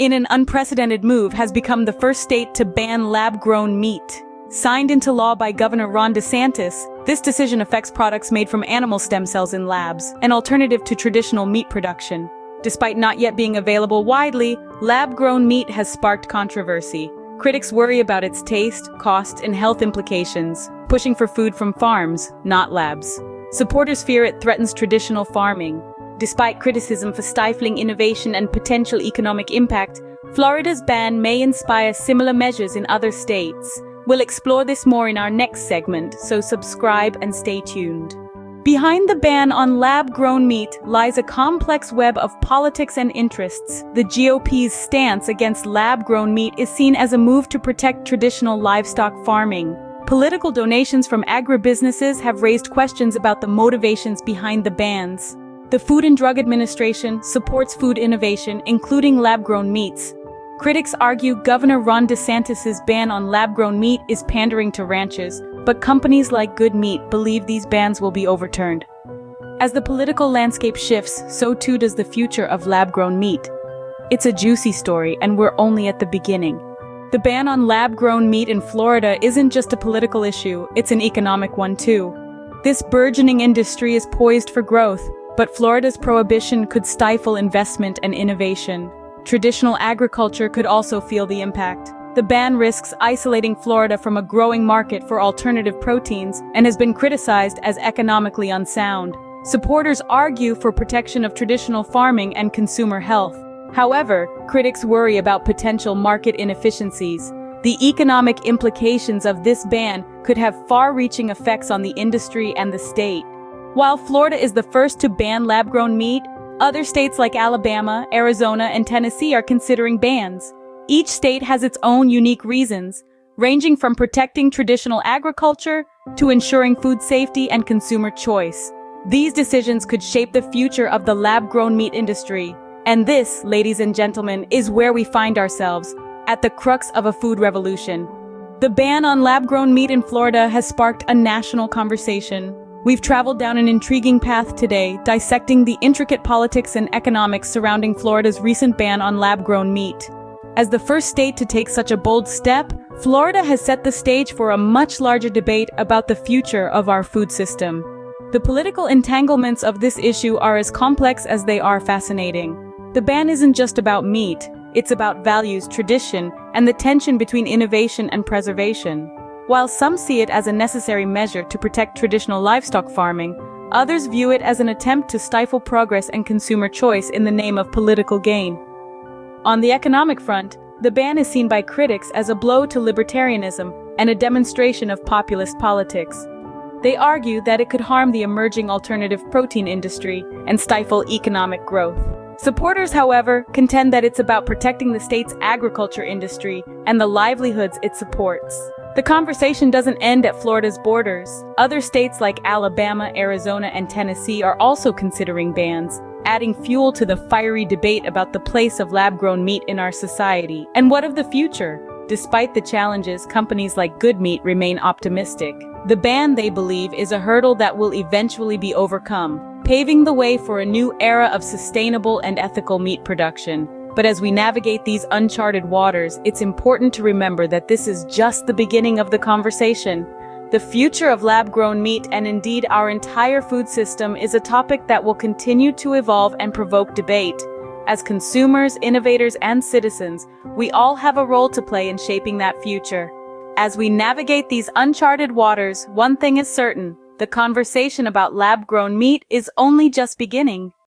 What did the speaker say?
in an unprecedented move, has become the first state to ban lab-grown meat. Signed into law by Governor Ron DeSantis, this decision affects products made from animal stem cells in labs, an alternative to traditional meat production. Despite not yet being available widely, lab-grown meat has sparked controversy. Critics worry about its taste, cost, and health implications, pushing for food from farms, not labs. Supporters fear it threatens traditional farming. Despite criticism for stifling innovation and potential economic impact, Florida's ban may inspire similar measures in other states. We'll explore this more in our next segment, so subscribe and stay tuned. Behind the ban on lab-grown meat lies a complex web of politics and interests. The GOP's stance against lab-grown meat is seen as a move to protect traditional livestock farming. Political donations from agribusinesses have raised questions about the motivations behind the bans. The Food and Drug Administration supports food innovation, including lab-grown meats. Critics argue Governor Ron DeSantis' ban on lab-grown meat is pandering to ranchers, but companies like Good Meat believe these bans will be overturned. As the political landscape shifts, so too does the future of lab-grown meat. It's a juicy story, and we're only at the beginning. The ban on lab-grown meat in Florida isn't just a political issue, it's an economic one too. This burgeoning industry is poised for growth, but Florida's prohibition could stifle investment and innovation. Traditional agriculture could also feel the impact. The ban risks isolating Florida from a growing market for alternative proteins and has been criticized as economically unsound. Supporters argue for protection of traditional farming and consumer health. However, critics worry about potential market inefficiencies. The economic implications of this ban could have far-reaching effects on the industry and the state. While Florida is the first to ban lab-grown meat, other states like Alabama, Arizona, and Tennessee are considering bans. Each state has its own unique reasons, ranging from protecting traditional agriculture to ensuring food safety and consumer choice. These decisions could shape the future of the lab-grown meat industry. And this, ladies and gentlemen, is where we find ourselves, at the crux of a food revolution. The ban on lab-grown meat in Florida has sparked a national conversation. We've traveled down an intriguing path today, dissecting the intricate politics and economics surrounding Florida's recent ban on lab-grown meat. As the first state to take such a bold step, Florida has set the stage for a much larger debate about the future of our food system. The political entanglements of this issue are as complex as they are fascinating. The ban isn't just about meat, it's about values, tradition, and the tension between innovation and preservation. While some see it as a necessary measure to protect traditional livestock farming, others view it as an attempt to stifle progress and consumer choice in the name of political gain. On the economic front, the ban is seen by critics as a blow to libertarianism and a demonstration of populist politics. They argue that it could harm the emerging alternative protein industry and stifle economic growth. Supporters, however, contend that it's about protecting the state's agriculture industry and the livelihoods it supports. The conversation doesn't end at Florida's borders. Other states like Alabama, Arizona, and Tennessee are also considering bans, adding fuel to the fiery debate about the place of lab-grown meat in our society. And what of the future? Despite the challenges, companies like Good Meat remain optimistic. The ban, they believe, is a hurdle that will eventually be overcome, paving the way for a new era of sustainable and ethical meat production. But as we navigate these uncharted waters, it's important to remember that this is just the beginning of the conversation. The future of lab-grown meat, and indeed our entire food system, is a topic that will continue to evolve and provoke debate. As consumers, innovators, and citizens, we all have a role to play in shaping that future. As we navigate these uncharted waters, one thing is certain: the conversation about lab-grown meat is only just beginning.